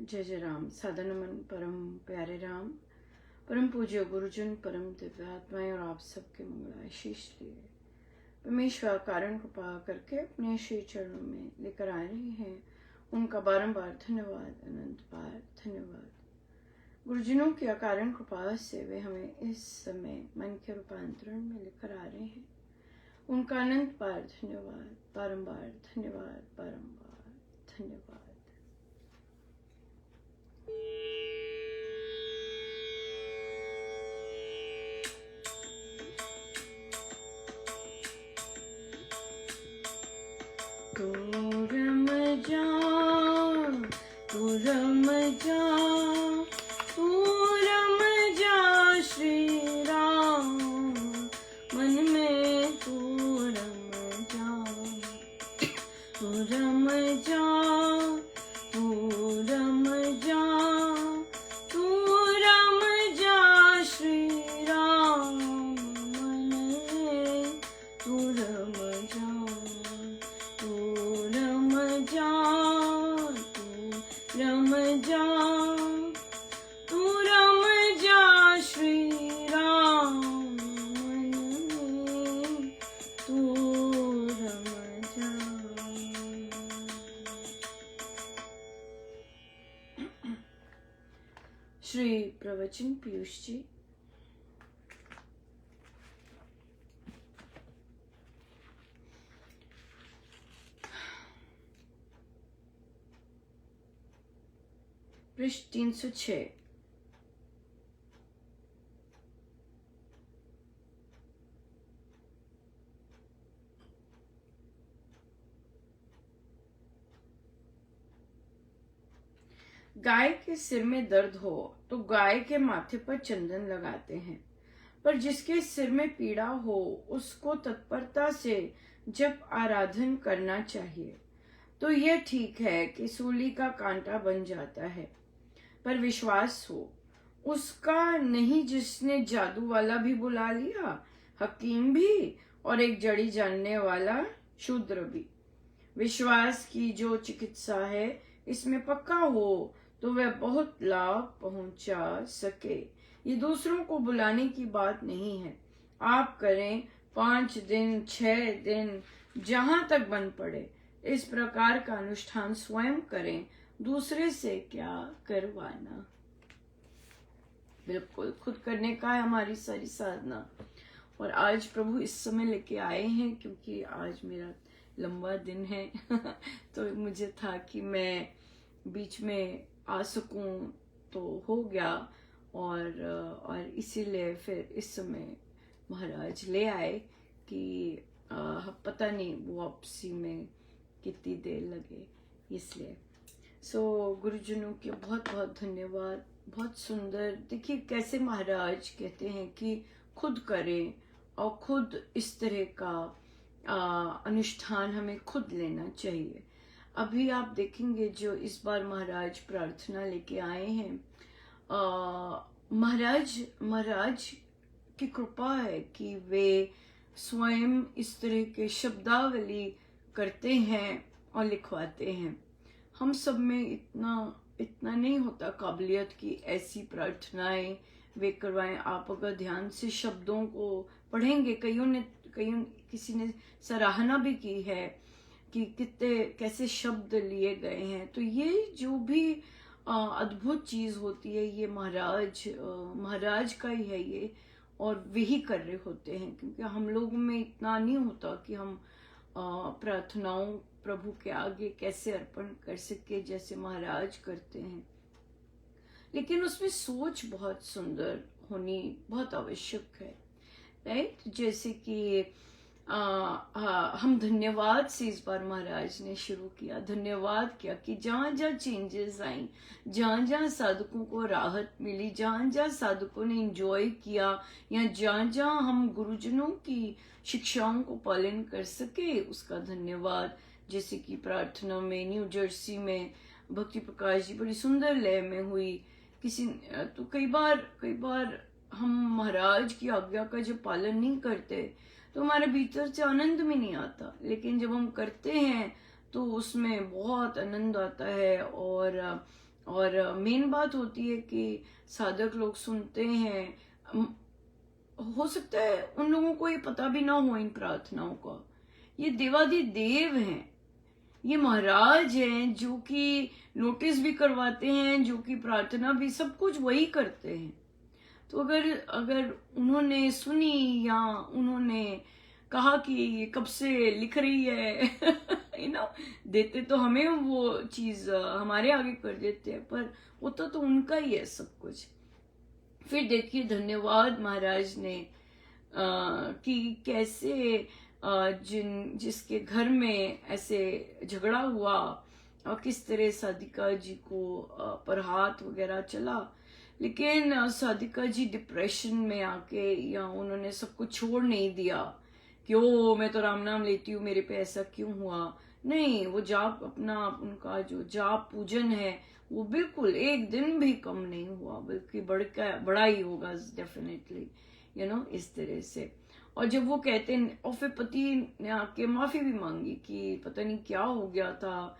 जय जय राम। सादा नमन परम प्यारे राम, परम पूज्य गुरुजन, परम दिव्यात्माएं और आप सबके मंगलाशीष लिए परमेश्वर कारण कृपा करके अपने श्री चरणों में लेकर आ रहे हैं। उनका बारंबार धन्यवाद, अनंत बार धन्यवाद। गुरुजनों की अकारण कृपा से वे हमें इस समय मन के रूपांतरण में लेकर आ रहे हैं। उनका अनंत बार धन्यवाद, बारंबार धन्यवाद, बारंबार धन्यवाद। तू रम जा, तू रम जा, तू रम जा श्री राम, मन में तू रम जा, तू रम जा, तू रम जा, तू रम जा श्री राम, मन में तू रम जा, रम जा, तू रम जा, तू रम जा श्री राम, मन में तू रम जा। श्री प्रवचन पीयूष जी। पृष्ठ 306। गाय के सिर में दर्द हो तो गाय के माथे पर चंदन लगाते हैं, पर जिसके सिर में पीड़ा हो उसको तत्परता से जप आराधन करना चाहिए। तो यह ठीक है कि सूली का कांटा बन जाता है, पर विश्वास हो उसका नहीं जिसने जादू वाला भी बुला लिया, हकीम भी और एक जड़ी जानने वाला शूद्र भी। विश्वास की जो चिकित्सा है इसमें पक्का हो तो वह बहुत लाभ पहुंचा सके। ये दूसरों को बुलाने की बात नहीं है। आप करें 5 दिन 6 दिन, जहां तक बन पड़े। इस प्रकार का अनुष्ठान स्वयं करें, दूसरे से क्या करवाना। बिल्कुल खुद करने का है हमारी सारी साधना। और आज प्रभु इस समय लेके आए हैं क्योंकि आज मेरा लंबा दिन है तो मुझे था कि मैं बीच में आ सकूं, तो हो गया। और इसीलिए फिर इस समय महाराज ले आए कि पता नहीं वापसी में कितनी देर लगे, इसलिए गुरुजनों के बहुत बहुत धन्यवाद। बहुत सुंदर। देखिए कैसे महाराज कहते हैं कि खुद करें और खुद इस तरह का अनुष्ठान हमें खुद लेना चाहिए। अभी आप देखेंगे जो इस बार महाराज प्रार्थना लेके आए हैं, महाराज की कृपा है कि वे स्वयं इस तरह के शब्दावली करते हैं और लिखवाते हैं। हम सब में इतना नहीं होता काबिलियत की ऐसी प्रार्थनाएं वे करवाएं। आप अगर ध्यान से शब्दों को पढ़ेंगे, किसी ने सराहना भी की है कि कितने कैसे शब्द लिए गए हैं। तो ये जो भी अद्भुत चीज होती है ये महाराज का ही है ये, और वे ही कर रहे होते हैं। क्योंकि हम लोगों में इतना नहीं होता कि हम प्रार्थनाओं प्रभु के आगे कैसे अर्पण कर सके जैसे महाराज करते हैं। लेकिन उसमें सोच बहुत सुंदर होनी बहुत आवश्यक है, राइट। जैसे कि हम धन्यवाद से इस बार महाराज ने शुरू किया। धन्यवाद किया कि जहां जहां चेंजेस आई, जहां जहां साधकों को राहत मिली, जहां जहां साधकों ने एंजॉय किया, या जहां जहां हम गुरुजनों की शिक्षाओं को पालन कर सके, उसका धन्यवाद। जैसे कि प्रार्थना में न्यू जर्सी में भक्ति प्रकाश जी बड़ी सुंदर लय में हुई। तो कई बार हम महाराज की आज्ञा का जब पालन नहीं करते तो हमारे भीतर से आनंद भी नहीं आता, लेकिन जब हम करते हैं तो उसमें बहुत आनंद आता है। और मेन बात होती है कि साधक लोग सुनते हैं, हो सकता है उन लोगों को ये पता भी ना हो इन प्रार्थनाओं का। ये देवाधिदेव हैं, ये महाराज हैं जो कि नोटिस भी करवाते हैं, जो कि प्रार्थना भी, सब कुछ वही करते हैं। तो अगर अगर उन्होंने सुनी या उन्होंने कहा कि ये कब से लिख रही है देते तो हमें वो चीज हमारे आगे कर देते हैं, पर होता तो उनका ही है सब कुछ। फिर देखिए, धन्यवाद महाराज ने कि कैसे जिसके घर में ऐसे झगड़ा हुआ और किस तरह साधिका जी को पर हाथ वगैरह चला, लेकिन साधिका जी डिप्रेशन में आके या उन्होंने सब कुछ छोड़ नहीं दिया कि ओ मैं तो राम नाम लेती हूँ, मेरे पे ऐसा क्यों हुआ। नहीं, वो जाप अपना, उनका जो जाप पूजन है वो बिल्कुल एक दिन भी कम नहीं हुआ, बल्कि बड़ा ही होगा डेफिनेटली, इस तरह से। और जब वो कहते हैं, और फिर पति ने आके माफी भी मांगी कि पता नहीं क्या हो गया था,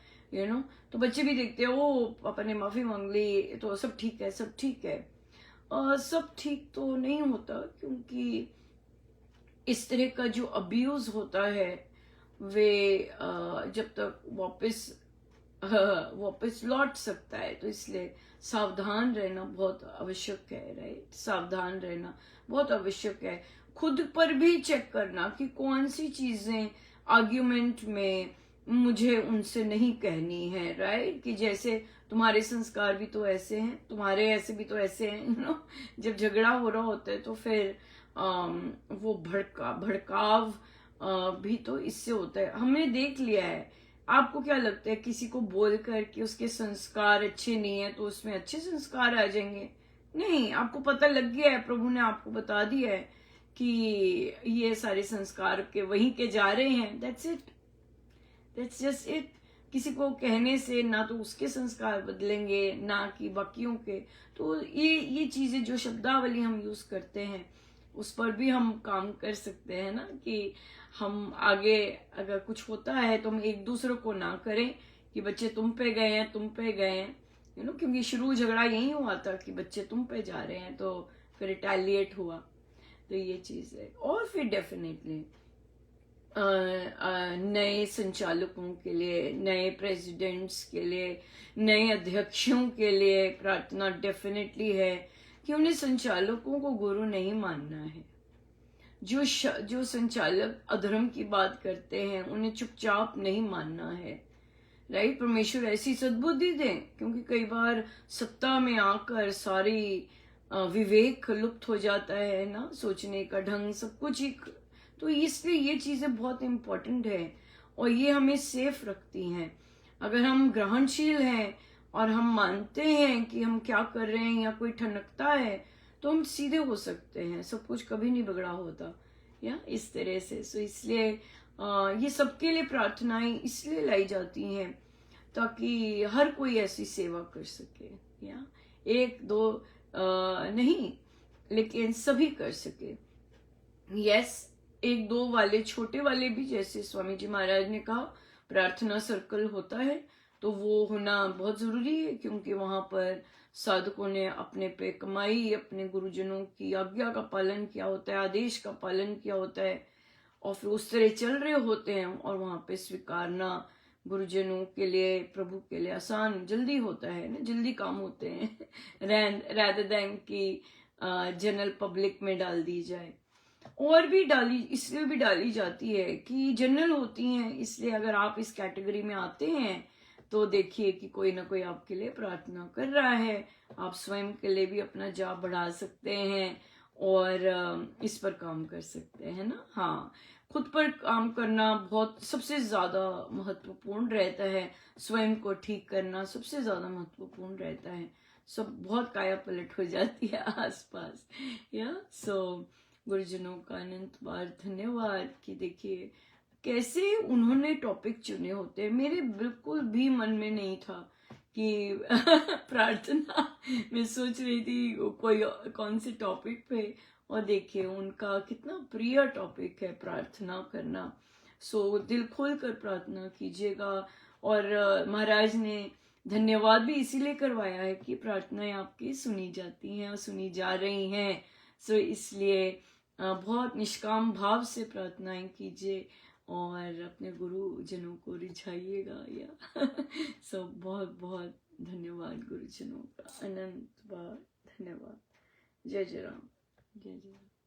तो बच्चे भी देखते हैं, ओ पापा ने माफी मांग ली तो सब ठीक है, सब ठीक है। सब ठीक तो नहीं होता, क्योंकि इस तरह का जो अब्यूज होता है वे जब तक वापस लौट सकता है, तो इसलिए सावधान रहना बहुत आवश्यक है, राइट। सावधान रहना बहुत आवश्यक है। खुद पर भी चेक करना कि कौन सी चीजें आर्ग्यूमेंट में मुझे उनसे नहीं कहनी है, राइट। कि जैसे तुम्हारे संस्कार भी तो ऐसे हैं, तुम्हारे ऐसे भी तो ऐसे हैं, जब झगड़ा हो रहा होता है तो फिर वो भड़काव भी तो इससे होता है। हमने देख लिया है। आपको क्या लगता है, किसी को बोल कर कि उसके संस्कार अच्छे नहीं है तो उसमें अच्छे संस्कार आ जाएंगे? नहीं, आपको पता लग गया है, प्रभु ने आपको बता दिया है कि ये सारे संस्कार के वहीं के जा रहे हैं, that's it, that's just it. किसी को कहने से ना तो उसके संस्कार बदलेंगे ना कि बाकियों के। तो ये चीजें जो शब्दावली हम यूज करते हैं उस पर भी हम काम कर सकते हैं ना, कि हम आगे अगर कुछ होता है तो हम एक दूसरे को ना करें कि बच्चे तुम पे गए हैं, तुम पे गए हैं, क्योंकि शुरू झगड़ा यही हुआ था कि बच्चे तुम पे जा रहे हैं, तो फिर रिटेलिएट हुआ। तो ये चीज है। और फिर डेफिनेटली नए संचालकों के लिए, नए प्रेसिडेंट्स के लिए, नए अध्यक्षों के लिए प्रार्थना डेफिनेटली है कि उन्हें संचालकों को गुरु नहीं मानना है। जो संचालक अधर्म की बात करते हैं उन्हें चुपचाप नहीं मानना है, राइट। परमेश्वर ऐसी सद्बुद्धि दें, क्योंकि कई बार सत्ता में आकर सारी विवेक लुप्त हो जाता है ना, सोचने का ढंग सब कुछ ही। तो इसलिए ये चीजें बहुत इंपॉर्टेंट है और ये हमें सेफ रखती हैं। अगर हम ग्रहणशील हैं और हम मानते हैं कि हम क्या कर रहे हैं या कोई ठनकता है तो हम सीधे हो सकते हैं, सब कुछ कभी नहीं बिगड़ा होता, या इस तरह से। सो इसलिए ये सबके लिए प्रार्थनाएं इसलिए लाई जाती हैं ताकि हर कोई ऐसी सेवा कर सके, या एक दो नहीं, लेकिन सभी कर सके। यस, एक दो वाले, छोटे वाले भी, जैसे स्वामी जी महाराज ने कहा प्रार्थना सर्कल होता है तो वो होना बहुत जरूरी है, क्योंकि वहां पर साधकों ने अपने पे कमाई, अपने गुरुजनों की आज्ञा का पालन किया होता है, आदेश का पालन किया होता है, और फिर उस तरह चल रहे होते हैं। और वहां पे स्वीकारना गुरुजनों के लिए, प्रभु के लिए आसान, जल्दी होता है ना, जल्दी काम होते हैं rather than कि जनरल पब्लिक में डाल दी जाए। और भी इसलिए भी डाली जाती है कि जनरल होती हैं, इसलिए अगर आप इस कैटेगरी में आते हैं तो देखिए कि कोई ना कोई आपके लिए प्रार्थना कर रहा है। आप स्वयं के लिए भी अपना जाप बढ़ा सकते हैं और इस पर काम कर सकते हैं ना। हाँ, खुद पर काम करना बहुत सबसे ज्यादा महत्वपूर्ण रहता है, स्वयं को ठीक करना सबसे ज्यादा महत्वपूर्ण रहता है। सब बहुत काया पलट हो जाती है आसपास, या सो गुरुजनों का अनंत बार धन्यवाद कि देखिए कैसे उन्होंने टॉपिक चुने होते हैं। मेरे बिल्कुल भी मन में नहीं था कि प्रार्थना, मैं सोच रही थी कोई कौन से टॉपिक पे, और देखिए उनका कितना प्रिय टॉपिक है प्रार्थना करना। सो दिल खोल कर प्रार्थना कीजिएगा। और महाराज ने धन्यवाद भी इसीलिए करवाया है कि प्रार्थनाएं आपकी सुनी जाती हैं और सुनी जा रही हैं। सो इसलिए बहुत निष्काम भाव से प्रार्थनाएं कीजिए और अपने गुरुजनों को रिझाइएगा या सो बहुत बहुत धन्यवाद गुरुजनों का, अनंत बार धन्यवाद। जय जय राम, जय जय राम।